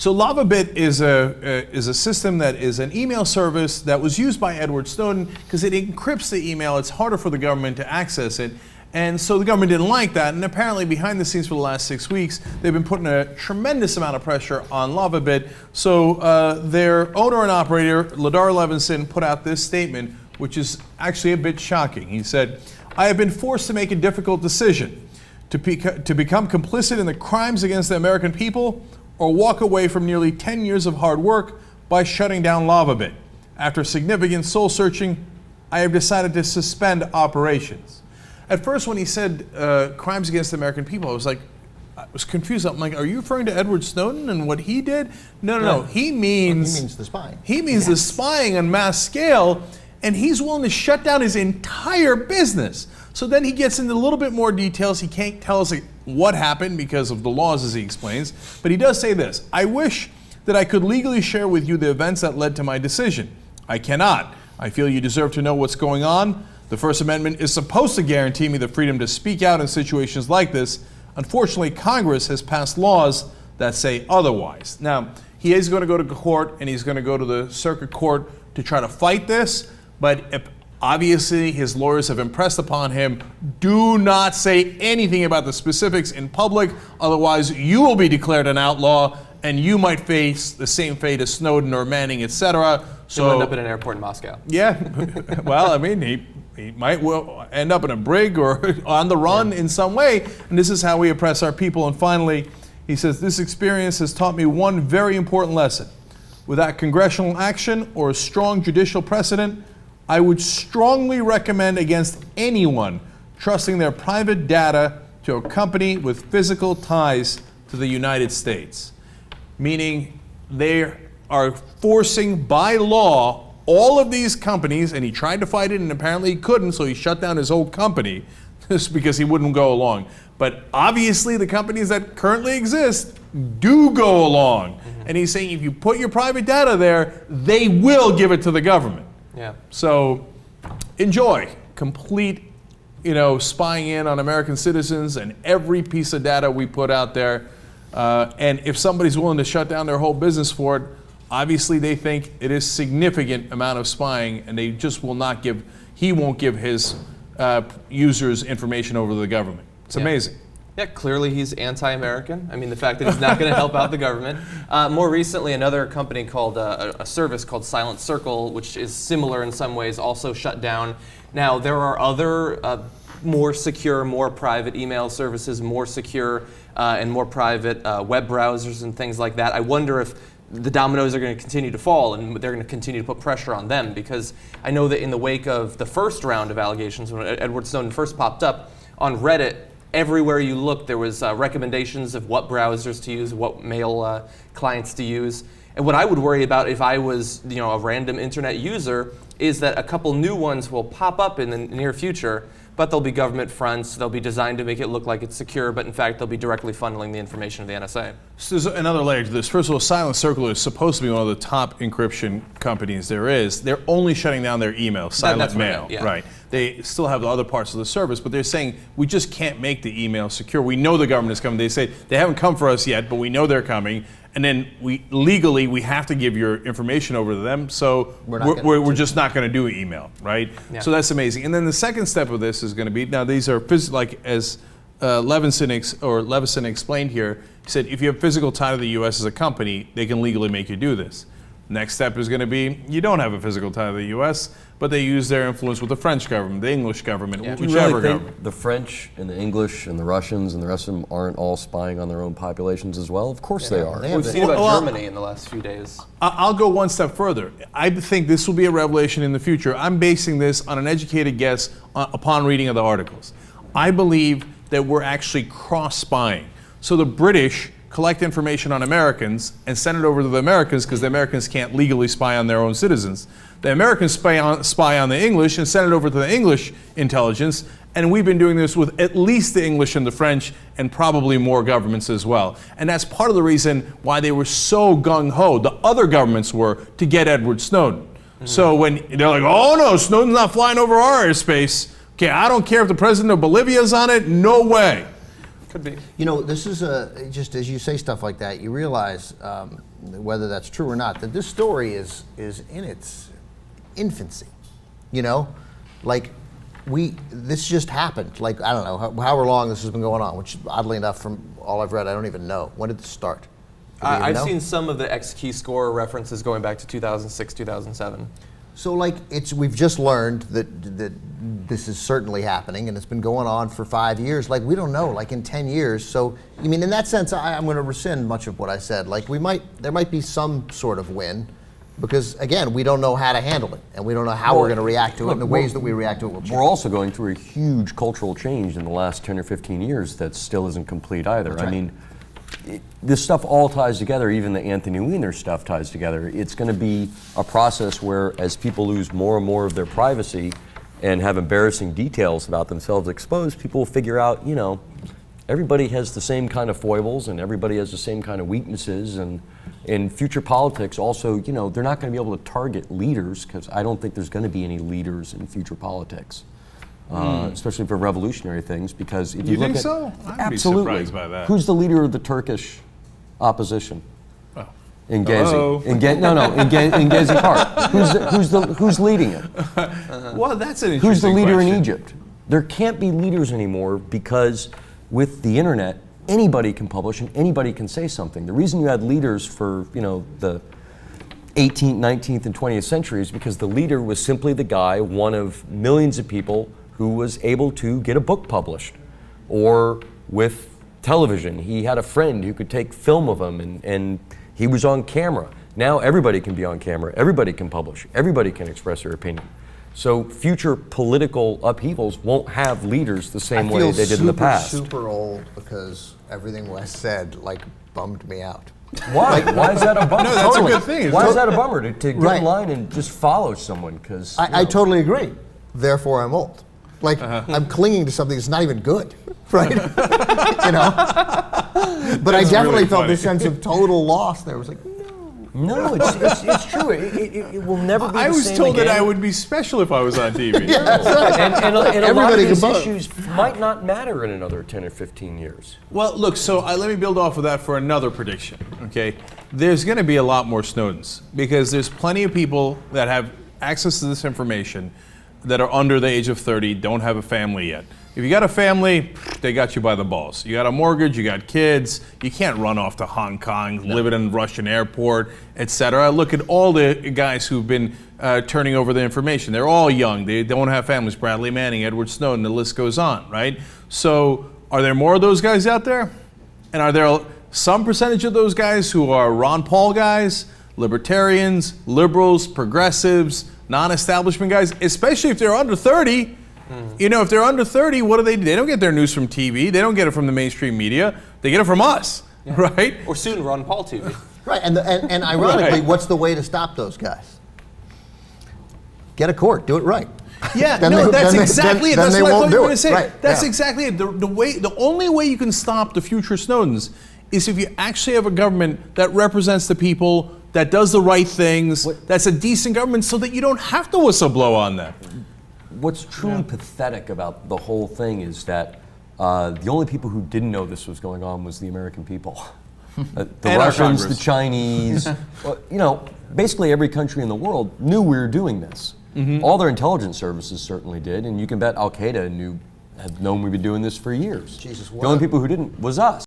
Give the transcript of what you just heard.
So Lavabit is a system that is an email service that was used by Edward Snowden because it encrypts the email. It's harder for the government to access it. And so the government didn't like that. And apparently behind the scenes for the last 6 weeks, they've been putting a tremendous amount of pressure on Lavabit. So their owner and operator, Ladar Levinson, put out this statement, which is actually a bit shocking. He said, "I have been forced to make a difficult decision to become complicit in the crimes against the American people or walk away from nearly 10 years of hard work by shutting down Lavabit. After significant soul searching, I have decided to suspend operations." At first, when he said crimes against the American people, I was confused. I'm like, are you referring to Edward Snowden and what he did? No. He means the spying. He means the spying on mass scale, and he's willing to shut down his entire business. So then he gets into a little bit more details. He can't tell us what happened because of the laws, as he explains, but he does say this: "I wish that I could legally share with you the events that led to my decision. I cannot. I feel you deserve to know what's going on. The First Amendment is supposed to guarantee me the freedom to speak out in situations like this. Unfortunately, Congress has passed laws that say otherwise." Now, he is going to go to court, and he's going to go to the circuit court to try to fight this, but obviously his lawyers have impressed upon him, do not say anything about the specifics in public, otherwise you will be declared an outlaw, and you might face the same fate as Snowden or Manning, etc. So he'll end up in an airport in Moscow. Yeah, well, I mean, he might well end up in a brig or on the run in some way, and this is how we oppress our people. And finally, he says, "This experience has taught me one very important lesson. Without congressional action or a strong judicial precedent, I would strongly recommend against anyone trusting their private data to a company with physical ties to the United States." Meaning they are forcing by law all of these companies, and he tried to fight it and apparently he couldn't, so he shut down his whole company just because he wouldn't go along. But obviously the companies that currently exist do go along. Mm-hmm. And he's saying if you put your private data there, they will give it to the government. Yeah. So enjoy complete, spying in on American citizens and every piece of data we put out there. And if somebody's willing to shut down their whole business for it, obviously they think it is significant amount of spying, and they just will not give. He won't give his users information over to the government. It's amazing. Yeah, clearly he's anti-American. I mean, the fact that he's not going to help out the government. More recently, another company called, a service called Silent Circle, which is similar in some ways, also shut down. Now, there are other more secure, more private email services, more secure and more private web browsers and things like that. I wonder if the dominoes are going to continue to fall and they're going to continue to put pressure on them, because I know that in the wake of the first round of allegations, when Edward Snowden first popped up, on Reddit, everywhere you looked, there was recommendations of what browsers to use, what mail clients to use. And what I would worry about if I was, a random internet user, is that a couple new ones will pop up in the near future, but they'll be government fronts. They'll be designed to make it look like it's secure, but in fact, they'll be directly funneling the information of the NSA. So there's another layer to this. First of all, Silent Circle is supposed to be one of the top encryption companies there is. They're only shutting down their email, Silent Mail, right? They still have the other parts of the service, but they're saying we just can't make the email secure. We know the government is coming. They say they haven't come for us yet, but we know they're coming. And then we have to give your information over to them. So we're just not going to do email, right? Yeah. So that's amazing. And then the second step of this is going to be, now these are like as Levinson explained here. He said if you have physical tie to the U.S. as a company, they can legally make you do this. Next step is going to be you don't have a physical tie to the U.S., but they use their influence with the French government, the English government, whichever government. The French and the English and the Russians and the rest of them aren't all spying on their own populations as well? Of course they are. We've seen about Germany in the last few days. I'll go one step further. I think this will be a revelation in the future. I'm basing this on an educated guess upon reading of the articles. I believe that we're actually cross-spying. So the British collect information on Americans and send it over to the Americans because the Americans can't legally spy on their own citizens. The Americans spy on the English and send it over to the English intelligence, and we've been doing this with at least the English and the French and probably more governments as well. And that's part of the reason why they were so gung-ho, the other governments were, to get Edward Snowden. Mm-hmm. So when they're like, oh no, Snowden's not flying over our airspace, okay, I don't care if the president of Bolivia's on it, no way. Could be. This is just as you say stuff like that, you realize whether that's true or not, that this story is in its infancy. You know, like this just happened. Like, I don't know however long this has been going on, which oddly enough, from all I've read, I don't even know. When did this start? I've seen some of the X-key score references going back to 2006, 2007. So like we've just learned that this is certainly happening, and it's been going on for 5 years. Like, we don't know, like in 10 years. So I mean, in that sense, I'm going to rescind much of what I said. Like, there might be some sort of win, because again, we don't know how to handle it, and we don't know how we're going to react to it, and the ways that we react to it will change. We're also going through a huge cultural change in the last 10 or 15 years that still isn't complete either. That's right. I mean, this stuff all ties together. Even the Anthony Weiner stuff ties together. It's going to be a process where, as people lose more and more of their privacy and have embarrassing details about themselves exposed, people will figure out, you know, everybody has the same kind of foibles and everybody has the same kind of weaknesses. And in future politics, also, you know, they're not going to be able to target leaders, because I don't think there's going to be any leaders in future politics. Especially for revolutionary things, because if you look think at, so? I'd be absolutely. surprised by that. Who's the leader of the Turkish opposition? Oh. In Hello? Gezi. In Gezi Park. Who's leading it? Well, that's an interesting Who's the leader question. in Egypt? There can't be leaders anymore, because with the internet, anybody can publish and anybody can say something. The reason you had leaders for, you know, the 18th, 19th, and 20th century is because the leader was simply the guy, one of millions of people, who was able to get a book published. Or with television, he had a friend who could take film of him, and he was on camera. Now everybody can be on camera, everybody can publish, everybody can express their opinion. So future political upheavals won't have leaders the same way they did in the past. I feel super old because everything Wes said like bummed me out. Why? Why is that a bummer? No, that's a good thing. Why is that a bummer? To get Right. in line and just follow someone? Because I totally agree. Therefore, I'm old. Like, I'm clinging to something that's not even good, right? You know? But I definitely really felt funny. this sense of total loss there. It was like, no, it's true. It will never be I the was same told again. that I would be special if I was on TV. And a lot of Everybody these can vote. issues might not matter in another 10 or 15 years. Well, look, so let me build off of that for another prediction, okay? There's going to be a lot more Snowdens, because there's plenty of people that have access to this information that are under the age of 30, don't have a family yet. If you got a family, they got you by the balls. You got a mortgage, you got kids, you can't run off to Hong Kong, live in a Russian airport, etc. Look at all the guys who've been turning over the information. They're all young, they don't have families. Bradley Manning, Edward Snowden, the list goes on, right? So are there more of those guys out there? And are there some percentage of those guys who are Ron Paul guys, libertarians, liberals, progressives, non-establishment guys, especially if they're under 30? You know, if they're under 30, what do? They don't get their news from TV. They don't get it from the mainstream media. They get it from us, right? Or soon Ron Paul TV. right. And ironically, Right. what's the way to stop those guys? Get a court. Do it right. Yeah, Then no, they- that's then they- exactly it. then That's they what I won't thought you do were going it. to say. Right, That's yeah. exactly it. The only way you can stop the future Snowdens is if you actually have a government that represents the people, that does the right things, that's a decent government, so that you don't have to whistleblow on them. What's truly pathetic about the whole thing is that the only people who didn't know this was going on was the American people. The And our Russians, the Congress. Chinese, well, you know, basically every country in the world knew we were doing this. All their intelligence services certainly did, and you can bet Al Qaeda had known we'd been doing this for years. Jesus, the only people who didn't was us.